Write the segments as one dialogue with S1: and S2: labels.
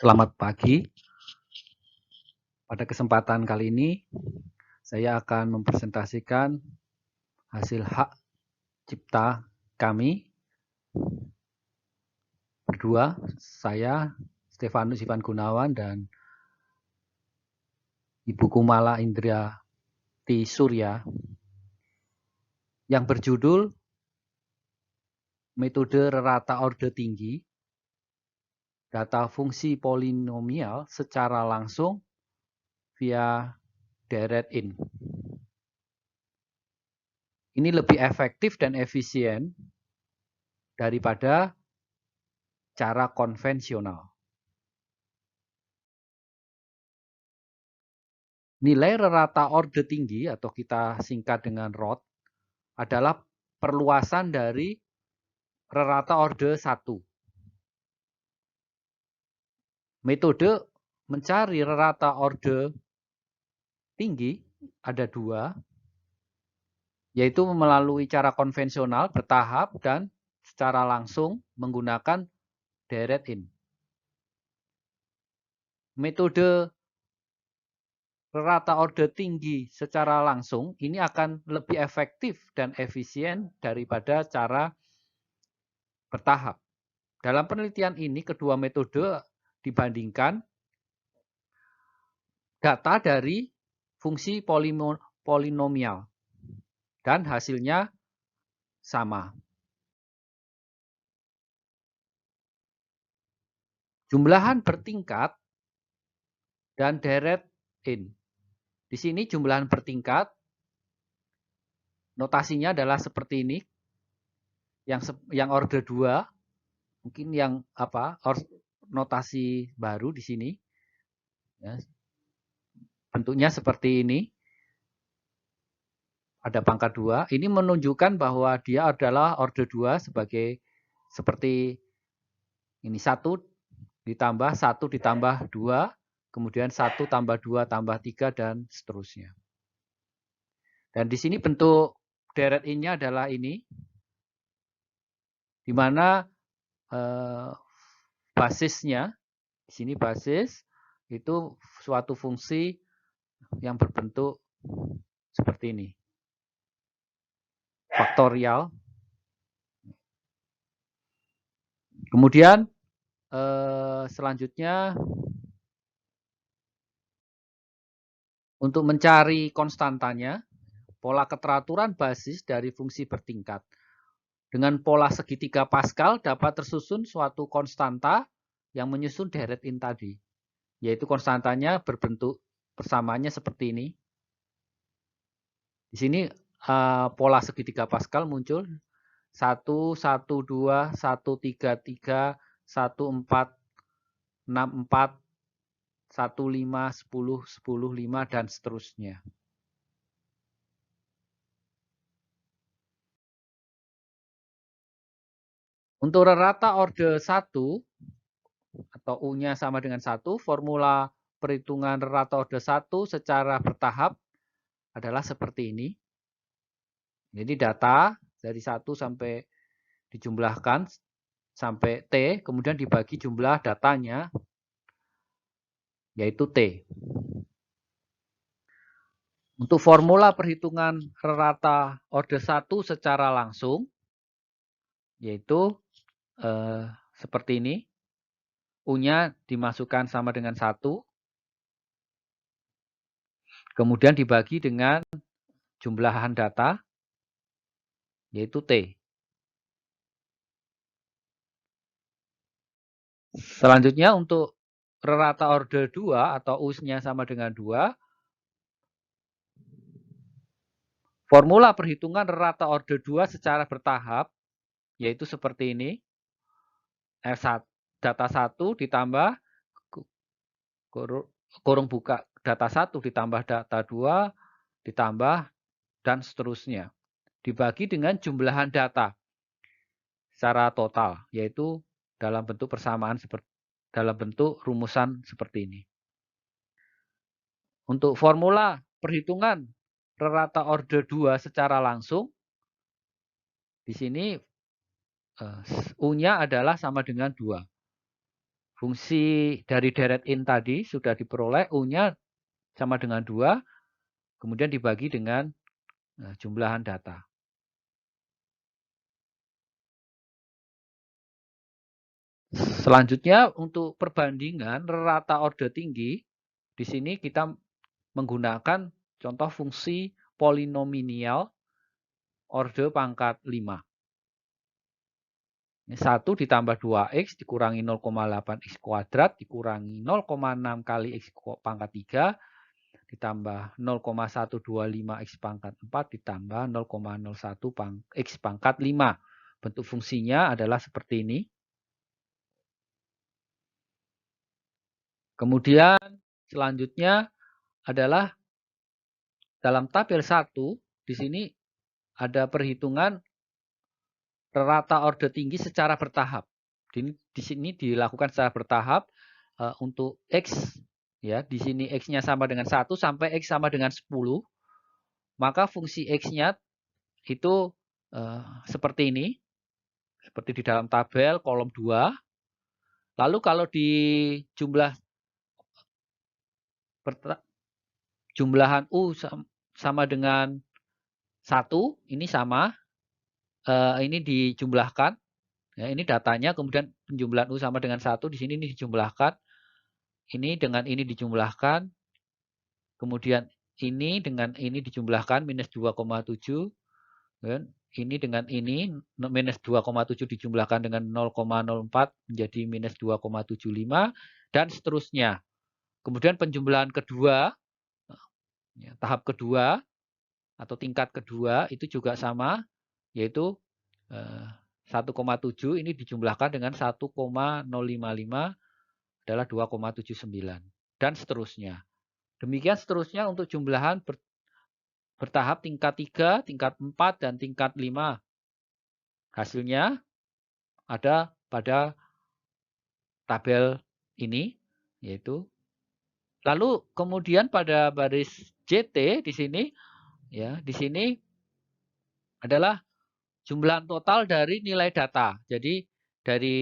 S1: Selamat pagi. Pada kesempatan kali ini, saya akan mempresentasikan hasil hak cipta kami berdua, saya Stefanus Ivan Gunawan dan Ibu Kumala Indriati Surya, yang berjudul Metode Rata Orde Tinggi, Data Fungsi Polinomial secara langsung via direct in. Ini lebih efektif dan efisien daripada cara konvensional. Nilai rata orde tinggi atau kita singkat dengan ROT adalah perluasan dari rata orde 1. Metode mencari rata orde tinggi ada 2, yaitu melalui cara konvensional bertahap dan secara langsung menggunakan direct in. Metode rata orde tinggi secara langsung ini akan lebih efektif dan efisien daripada cara bertahap. Dalam penelitian ini, kedua metode dibandingkan data dari fungsi polinomial dan hasilnya sama. Jumlahan bertingkat dan direct in. Di sini jumlahan bertingkat, notasinya adalah seperti ini. Yang order 2, mungkin yang notasi baru di sini. Ya, bentuknya seperti ini. Ada pangkat 2. Ini menunjukkan bahwa dia adalah order 2 sebagai seperti ini 1 ditambah 1 ditambah 2, kemudian 1 tambah 2 tambah 3 dan seterusnya. Dan di sini bentuk direct in-nya adalah ini, di mana basisnya, di sini basis itu suatu fungsi yang berbentuk seperti ini. Faktorial. Kemudian selanjutnya untuk mencari konstantanya, pola keteraturan basis dari fungsi bertingkat. Dengan pola segitiga Pascal dapat tersusun suatu konstanta yang menyusun direct in tadi. Yaitu konstantanya berbentuk persamaannya seperti ini. Di sini pola segitiga Pascal muncul 1, 1, 2, 1, 3, 3, 1, 4, 6, 4, 1, 5, 10, 10, 5, dan seterusnya. Untuk rata orde 1 atau U-nya sama dengan 1, formula perhitungan rata orde 1 secara bertahap adalah seperti ini. Jadi data dari 1 sampai dijumlahkan sampai T, kemudian dibagi jumlah datanya, yaitu T. Untuk formula perhitungan rata orde 1 secara langsung, yaitu seperti ini. U-nya dimasukkan sama dengan 1. Kemudian dibagi dengan jumlahan data, yaitu T. Selanjutnya untuk rata orde 2 atau U-nya sama dengan 2, formula perhitungan rata orde 2 secara bertahap, yaitu seperti ini. F1, data 1 ditambah kurung buka data 1 ditambah data 2 ditambah dan seterusnya. Dibagi dengan jumlahan data secara total, yaitu dalam bentuk persamaan dalam bentuk rumusan seperti ini. Untuk formula perhitungan rata orde 2 secara langsung, di sini U-nya adalah sama dengan 2. Fungsi dari deret in tadi sudah diperoleh, U-nya sama dengan 2, kemudian dibagi dengan jumlahan data. Selanjutnya untuk perbandingan rata order tinggi, di sini kita menggunakan contoh fungsi polinomial order pangkat 5. 1 ditambah 2x dikurangi 0,8x kuadrat dikurangi 0,6 kali x pangkat 3 ditambah 0,125x pangkat 4 ditambah 0,01 x pangkat 5. Bentuk fungsinya adalah seperti ini. Kemudian selanjutnya adalah dalam tabel 1, di sini ada perhitungan rata order tinggi secara bertahap. Di sini dilakukan secara bertahap untuk X, ya, di sini X-nya sama dengan 1 sampai X sama dengan 10, maka fungsi X-nya itu seperti ini, seperti di dalam tabel kolom 2. Lalu kalau di jumlahan U sama dengan 1, ini sama, ini dijumlahkan. Ya, ini datanya, kemudian penjumlahan U sama dengan 1, di sini ini dijumlahkan. Ini dengan ini dijumlahkan. Kemudian ini dengan ini dijumlahkan, minus 2,7. Ini dengan ini, minus 2,7 dijumlahkan dengan 0,04 menjadi minus 2,75, dan seterusnya. Kemudian penjumlahan kedua, tahap kedua, atau tingkat kedua, itu juga sama, yaitu 1,7 ini dijumlahkan dengan 1,055 adalah 2,79 dan seterusnya. Demikian seterusnya untuk jumlahan bertahap tingkat 3, tingkat 4 dan tingkat 5. Hasilnya ada pada tabel ini, yaitu lalu kemudian pada baris JT di sini, ya, di sini adalah jumlahan total dari nilai data. Jadi dari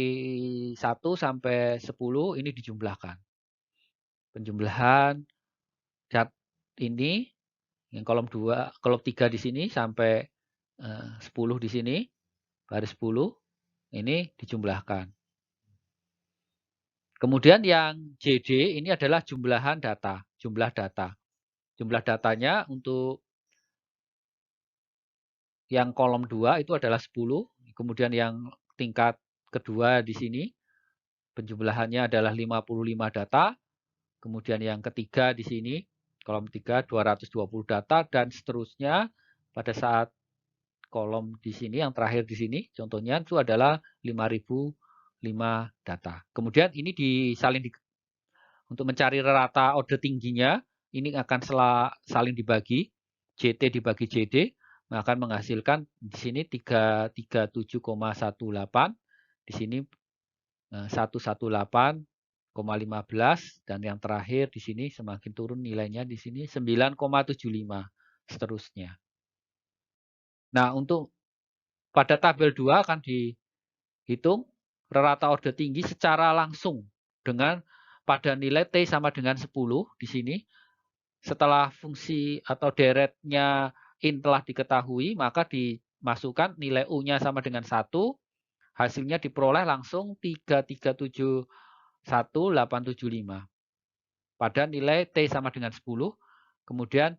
S1: 1 sampai 10 ini dijumlahkan. Penjumlahan ini yang kolom 2, kolom 3 di sini sampai 10 di sini, baris 10 ini dijumlahkan. Kemudian yang JD ini adalah jumlahan data, jumlah data. Jumlah datanya untuk yang kolom 2 itu adalah 10, kemudian yang tingkat kedua di sini penjumlahannya adalah 55 data, kemudian yang ketiga di sini kolom 3 220 data, dan seterusnya pada saat kolom di sini yang terakhir di sini contohnya itu adalah 5005 data. Kemudian ini untuk mencari rata order tingginya, ini akan saling dibagi, JT dibagi JD, akan menghasilkan di sini 337,18, di sini 118,15, dan yang terakhir di sini semakin turun nilainya di sini 9,75 seterusnya. Nah, untuk pada tabel 2 akan dihitung rata order tinggi secara langsung dengan pada nilai T sama dengan 10 di sini. Setelah fungsi atau deretnya in telah diketahui, maka dimasukkan nilai U-nya sama dengan 1, hasilnya diperoleh langsung 3371875. Pada nilai T sama dengan 10, kemudian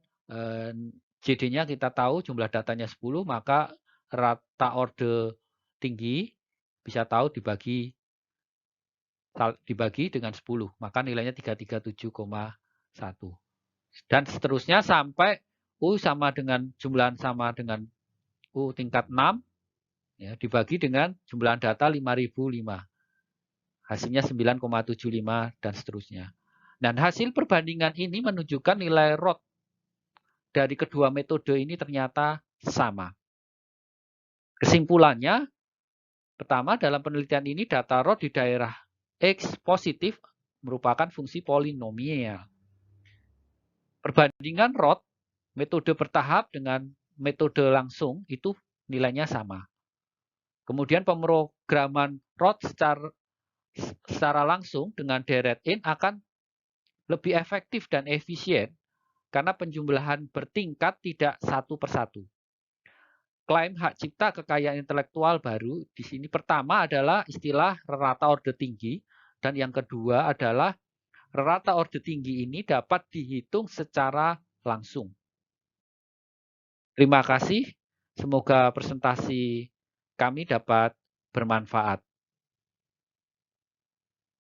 S1: JD-nya kita tahu jumlah datanya 10, maka rata order tinggi bisa tahu dibagi dengan 10, maka nilainya 337,1. Dan seterusnya sampai U sama dengan jumlahan sama dengan U tingkat 6, ya, dibagi dengan jumlahan data 5005. Hasilnya 9,75 dan seterusnya. Dan hasil perbandingan ini menunjukkan nilai ROT dari kedua metode ini ternyata sama. Kesimpulannya, pertama, dalam penelitian ini data ROT di daerah X positif merupakan fungsi polinomial. Perbandingan ROT metode bertahap dengan metode langsung itu nilainya sama. Kemudian pemrograman ROT secara secara langsung dengan direct in akan lebih efektif dan efisien karena penjumlahan bertingkat tidak satu persatu. Klaim hak cipta kekayaan intelektual baru di sini pertama adalah istilah rata orde tinggi dan yang kedua adalah rata orde tinggi ini dapat dihitung secara langsung. Terima kasih. Semoga presentasi kami dapat bermanfaat.